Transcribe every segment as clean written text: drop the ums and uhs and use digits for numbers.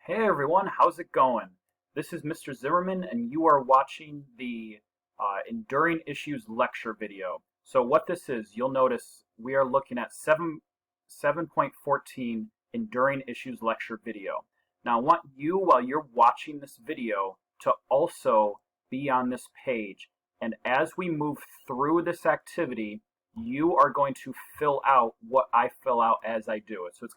Hey everyone, how's it going? This is Mr. Zimmerman, and you are watching the Enduring Issues lecture video. So what this is, you'll notice we are looking at 7.14 Enduring Issues lecture video. Now I want you, while you're watching this video, to also be on this page. And as we move through this activity, you are going to fill out what I fill out as I do it. So it's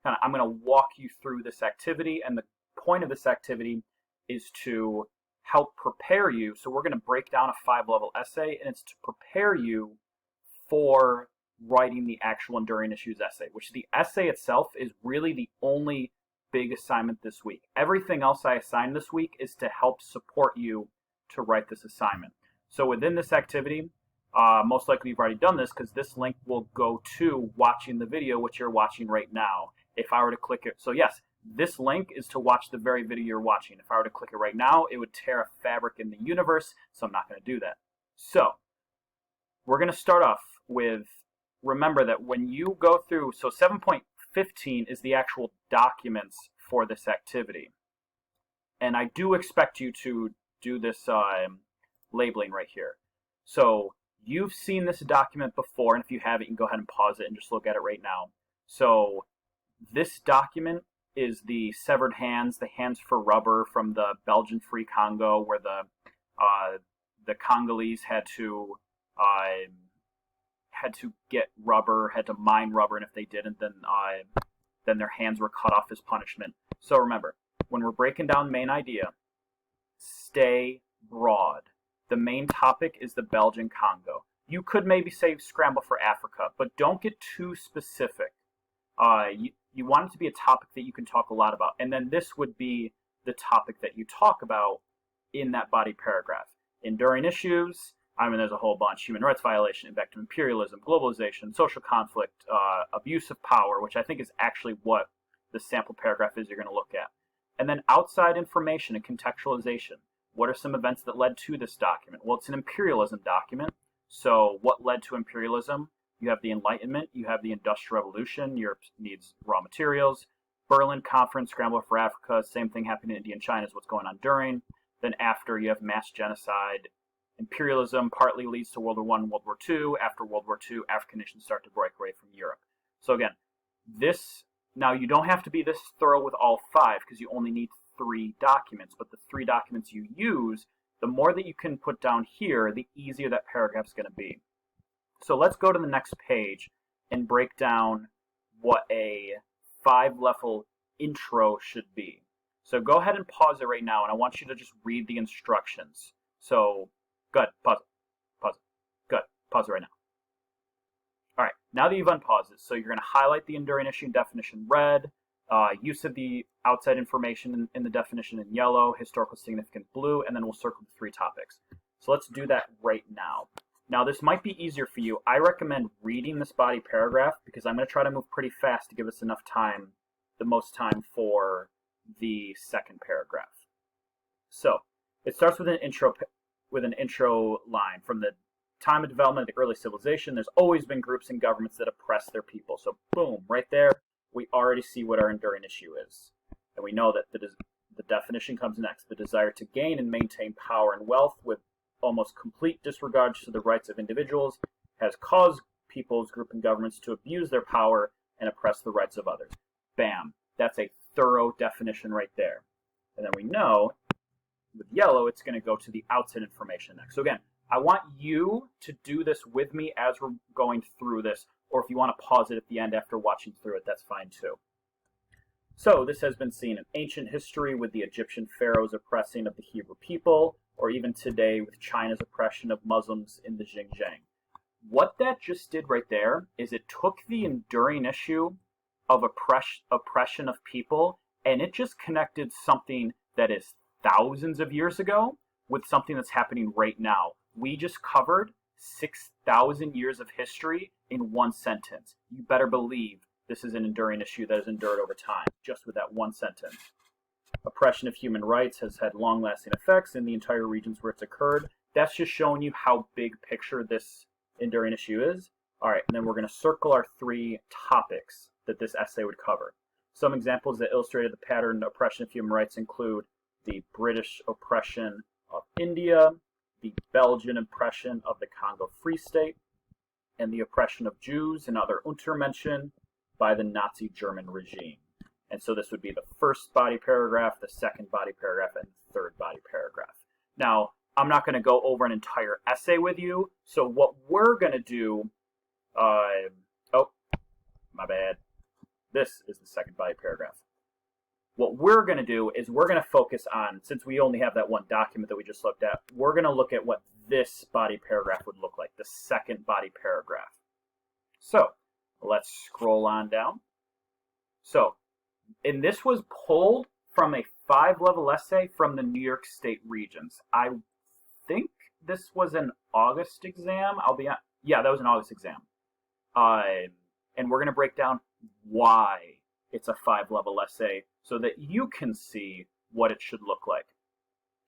I'm going to walk you through this activity, and the point of this activity is to help prepare you. So we're going to break down a 5-level essay, and it's to prepare you for writing the actual Enduring Issues essay, which the essay itself is really the only big assignment this week. Everything else I assigned this week is to help support you to write this assignment. So within this activity, most likely you've already done this because this link will go to watching the video, which you're watching right now. If I were to click it, so yes, this link is to watch the very video you're watching. If I were to click it right now, it would tear a fabric in the universe, so I'm not going to do that. So we're going to start off with, remember that when you go through, so 7.15 is the actual documents for this activity. And I do expect you to do this labeling right here. So you've seen this document before, and if you haven't, you can go ahead and pause it and just look at it right now. So this document is the severed hands, the hands for rubber from the Belgian Free Congo, where the Congolese had to get rubber, had to mine rubber, and if they didn't, then their hands were cut off as punishment. So remember, when we're breaking down the main idea, stay broad. The main topic is the Belgian Congo. You could maybe say scramble for Africa, but don't get too specific. You want it to be a topic that you can talk a lot about. And then this would be the topic that you talk about in that body paragraph. Enduring issues, there's a whole bunch. Human rights violation, impact of imperialism, globalization, social conflict, abuse of power, which I think is actually what the sample paragraph is you're going to look at. And then outside information and contextualization. What are some events that led to this document? Well, it's an imperialism document. So what led to imperialism? You have the Enlightenment, you have the Industrial Revolution, Europe needs raw materials, Berlin Conference, Scramble for Africa, same thing happened in India and China is what's going on during. Then after, you have mass genocide. Imperialism partly leads to World War I and World War II. After World War II, African nations start to break away from Europe. So again, now you don't have to be this thorough with all 5 because you only need 3 documents, but the 3 documents you use, the more that you can put down here, the easier that paragraph is going to be. So let's go to the next page and break down what a 5-level intro should be. So go ahead and pause it right now, and I want you to just read the instructions. So, good, pause it, good, pause it right now. All right, now that you've unpaused it, so you're going to highlight the enduring issue and definition red, use of the outside information in the definition in yellow, historical significance blue, and then we'll circle the 3 topics. So let's do that right now. Now, this might be easier for you. I recommend reading this body paragraph because I'm going to try to move pretty fast to give us enough time, the most time for the second paragraph. So it starts with an intro line. From the time of development of the early civilization, there's always been groups and governments that oppress their people. So boom, right there, we already see what our enduring issue is. And we know that the definition comes next. The desire to gain and maintain power and wealth with almost complete disregard to the rights of individuals has caused peoples, groups, and governments to abuse their power and oppress the rights of others. Bam. That's a thorough definition right there. And then we know, with yellow, it's going to go to the outside information next. So again, I want you to do this with me as we're going through this, or if you want to pause it at the end after watching through it, that's fine too. So this has been seen in ancient history with the Egyptian pharaohs oppressing of the Hebrew people, or even today with China's oppression of Muslims in the Xinjiang. What that just did right there is it took the enduring issue of oppression of people, and it just connected something that is thousands of years ago with something that's happening right now. We just covered 6,000 years of history in one sentence. You better believe this is an enduring issue that has endured over time, just with that one sentence. Oppression of human rights has had long-lasting effects in the entire regions where it's occurred. That's just showing you how big picture this enduring issue is. All right, and then we're going to circle our 3 topics that this essay would cover. Some examples that illustrated the pattern of oppression of human rights include the British oppression of India, the Belgian oppression of the Congo Free State, and the oppression of Jews and other Untermenschen by the Nazi German regime. And so this would be the first body paragraph, the second body paragraph, and the third body paragraph. Now, I'm not going to go over an entire essay with you, so what we're going to do, oh, my bad. This is the second body paragraph. What we're going to do is we're going to focus on, since we only have that one document that we just looked at, we're going to look at what this body paragraph would look like, the second body paragraph. So, let's scroll on down. So, and this was pulled from a 5-level essay from the New York State Regents. I think this was an August exam. Yeah, that was an August exam. And we're going to break down why it's a 5-level essay so that you can see what it should look like.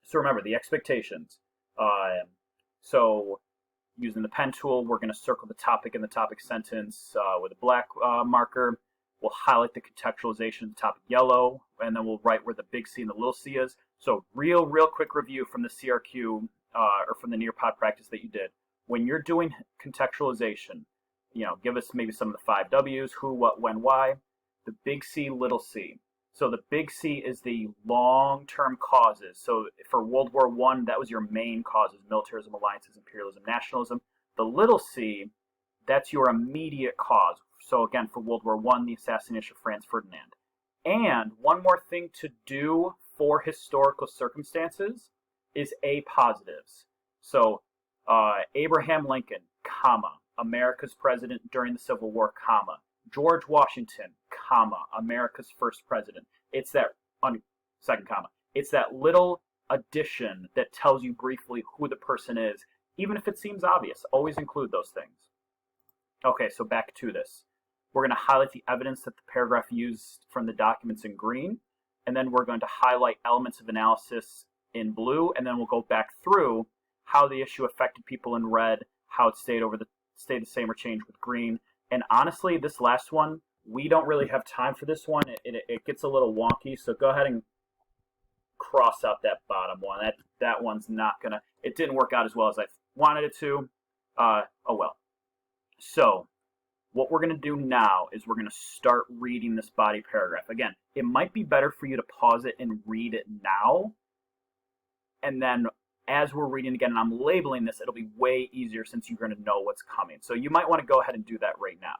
So remember, the expectations. So using the pen tool, we're going to circle the topic in the topic sentence with a black marker. We'll highlight the contextualization of the topic yellow, and then we'll write where the big C and the little c is. So real quick review from the CRQ or from the Nearpod practice that you did. When you're doing contextualization, give us maybe some of the 5 W's, who, what, when, why. The big C, little c. So the big C is the long-term causes. So for World War I, that was your main causes: militarism, alliances, imperialism, nationalism. The little c, that's your immediate cause. So again, for World War I, the assassination of Franz Ferdinand. And one more thing to do for historical circumstances is A positives. So Abraham Lincoln, comma, America's president during the Civil War, comma, George Washington, comma, America's first president. It's that, second comma, it's that little addition that tells you briefly who the person is, even if it seems obvious. Always include those things. Okay, so back to this. We're going to highlight the evidence that the paragraph used from the documents in green, and then we're going to highlight elements of analysis in blue, and then we'll go back through how the issue affected people in red, how it stayed the same or changed with green. And honestly, this last one, we don't really have time for this one. It gets a little wonky, so go ahead and cross out that bottom one. That one's not gonna, it didn't work out as well as I wanted it to. Oh well. So what we're gonna do now is we're gonna start reading this body paragraph. Again, it might be better for you to pause it and read it now, and then as we're reading again and I'm labeling this, it'll be way easier since you're going to know what's coming. So you might want to go ahead and do that right now.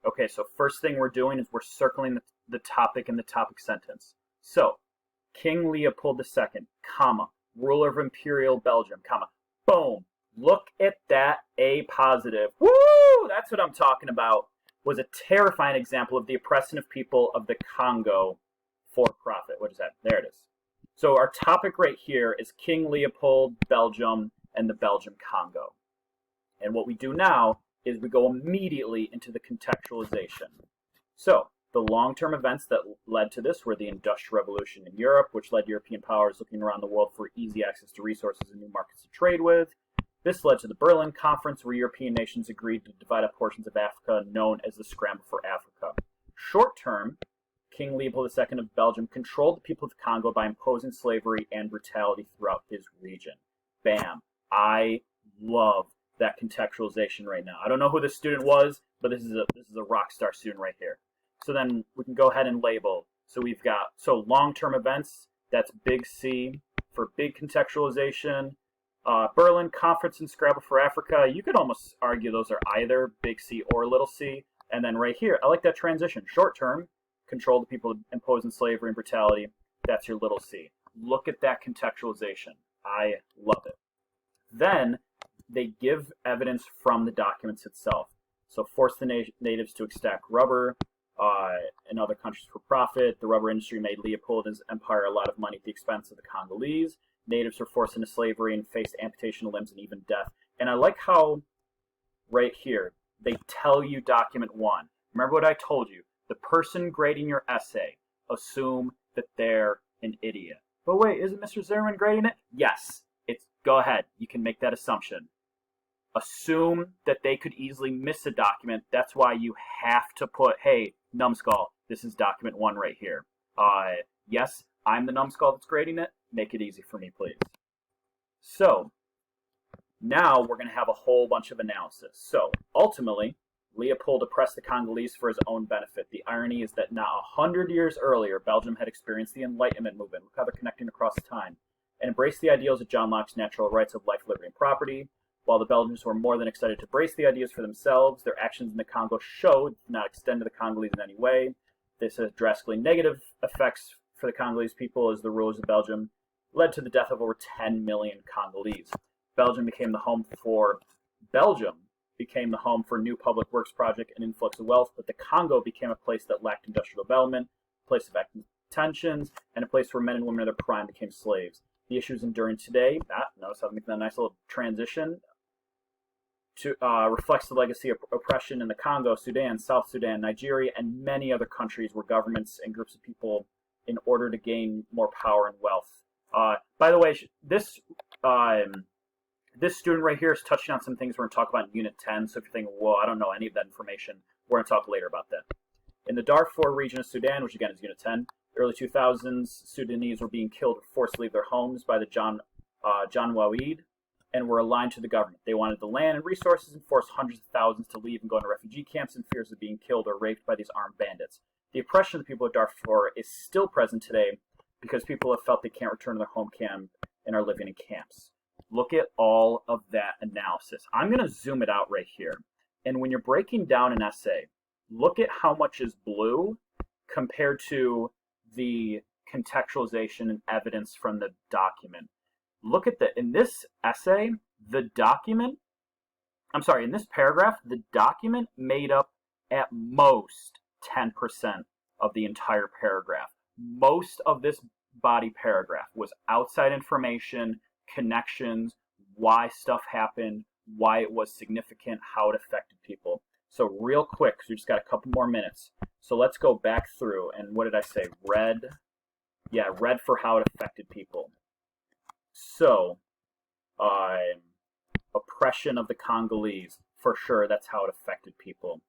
Okay, so first thing we're doing is we're circling the topic in the topic sentence. So, King Leopold II, comma, ruler of Imperial Belgium, comma, boom. Look at that A positive. Woo! That's what I'm talking about. Was a terrifying example of the oppression of people of the Congo for profit. What is that? There it is. So our topic right here is King Leopold, Belgium, and the Belgium Congo. And what we do now is we go immediately into the contextualization. So the long-term events that led to this were the Industrial Revolution in Europe, which led European powers looking around the world for easy access to resources and new markets to trade with. This led to the Berlin Conference, where European nations agreed to divide up portions of Africa known as the Scramble for Africa. Short-term, King Leopold II of Belgium controlled the people of the Congo by imposing slavery and brutality throughout his region. Bam. I love that contextualization right now. I don't know who this student was, but this is a rock star student right here. So then we can go ahead and label. So we've got, long-term events, that's big C for big contextualization. Berlin Conference and Scrabble for Africa, you could almost argue those are either big C or little c. And then right here, I like that transition. Short-term, control the people imposing slavery and brutality. That's your little c. Look at that contextualization. I love it. Then they give evidence from the documents itself. So force the natives to extract rubber in other countries for profit. The rubber industry made Leopold's empire a lot of money at the expense of the Congolese. Natives were forced into slavery and faced amputation of limbs and even death. And I like how right here they tell you document 1. Remember what I told you. The person grading your essay, assume that they're an idiot. But wait, isn't Mr. Zimmerman grading it? Yes. Go ahead. You can make that assumption. Assume that they could easily miss a document. That's why you have to put, hey, numbskull, This is document 1 right here. Yes, I'm the numbskull that's grading it. Make it easy for me, please. So, now we're going to have a whole bunch of analysis. So, ultimately, Leopold oppressed the Congolese for his own benefit. The irony is that not 100 years earlier, Belgium had experienced the Enlightenment movement, look how they're connecting across time, and embraced the ideals of John Locke's natural rights of life, liberty, and property. While the Belgians were more than excited to embrace the ideas for themselves, their actions in the Congo showed did not extend to the Congolese in any way. This has drastically negative effects for the Congolese people, as the rulers of Belgium led to the death of over 10 million Congolese. Belgium became the home for new public works project and influx of wealth, but the Congo became a place that lacked industrial development, a place of active tensions, and a place where men and women in their prime became slaves. The issues enduring today, notice how I'm making that nice little transition, reflects the legacy of oppression in the Congo, Sudan, South Sudan, Nigeria, and many other countries where governments and groups of people, in order to gain more power and wealth. By the way, this student right here is touching on some things we're going to talk about in Unit 10, so if you're thinking, whoa, I don't know any of that information, we're going to talk later about that. In the Darfur region of Sudan, which again is Unit 10, early 2000s, Sudanese were being killed or forced to leave their homes by the Janjaweed and were aligned to the government. They wanted the land and resources and forced hundreds of thousands to leave and go into refugee camps in fears of being killed or raped by these armed bandits. The oppression of the people of Darfur is still present today because people have felt they can't return to their home camp and are living in camps. Look at all of that analysis. I'm going to zoom it out right here. And when you're breaking down an essay, look at how much is blue compared to the contextualization and evidence from the document. Look at in this essay, in this paragraph, the document made up at most 10% of the entire paragraph. Most of this body paragraph was outside information, connections, why stuff happened, why it was significant, how it affected people. So real quick, because we just got a couple more minutes. So let's go back through, and what did I say? Red for how it affected people. So, oppression of the Congolese, for sure, that's how it affected people.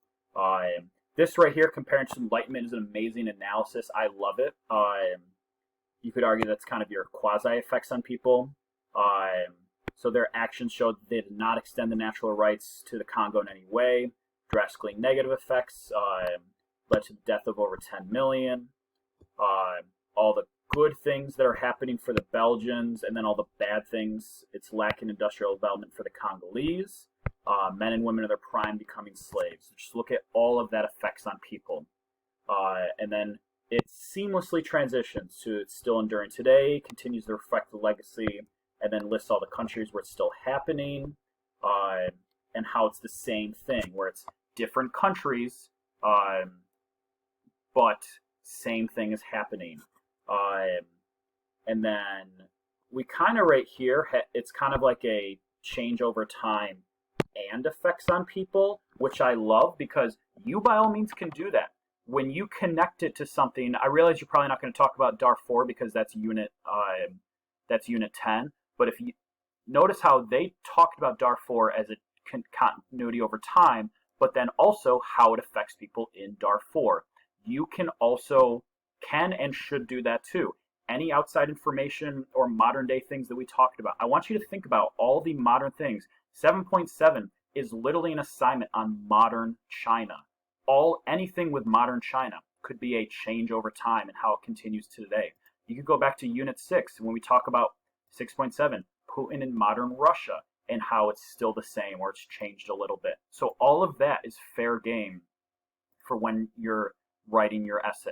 This right here, comparing to Enlightenment, is an amazing analysis. I love it. You could argue that's kind of your quasi-effects on people. So their actions showed that they did not extend the natural rights to the Congo in any way. Drastically negative effects led to the death of over 10 million. All the good things that are happening for the Belgians, and then all the bad things. It's lacking industrial development for the Congolese. Men and women in their prime becoming slaves. Just look at all of that effects on people. And then it seamlessly transitions to it's still enduring today, continues to reflect the legacy, and then lists all the countries where it's still happening, and how it's the same thing, where it's different countries, but same thing is happening. And then we kind of right here, it's kind of like a change over time and effects on people, which I love because you by all means can do that. When you connect it to something, I realize you're probably not going to talk about Darfur because that's unit 10, but if you notice how they talked about Darfur as a continuity over time, but then also how it affects people in Darfur. You can and should do that too. Any outside information or modern day things that we talked about, I want you to think about all the modern things. 7.7 is literally an assignment on modern China. Anything with modern China could be a change over time and how it continues today. You could go back to Unit 6 when we talk about 6.7, Putin in modern Russia, and how it's still the same or it's changed a little bit. So all of that is fair game for when you're writing your essay.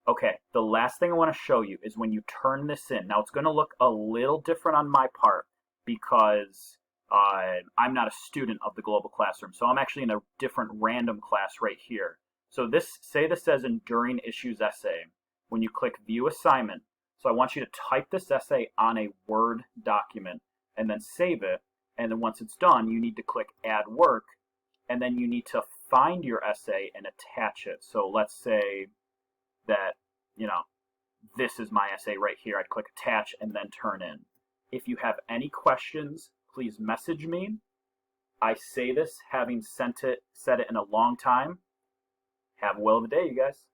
Okay, the last thing I want to show you is when you turn this in. Now it's going to look a little different on my part because I'm not a student of the global classroom. So I'm actually in a different random class right here. So say this says Enduring Issues Essay. When you click View Assignment, so I want you to type this essay on a Word document and then save it. And then once it's done, you need to click Add Work, and then you need to find your essay and attach it. So let's say that, this is my essay right here. I'd click Attach and then Turn in. If you have any questions, please message me. I say this having said it in a long time. Have a well of a day, you guys.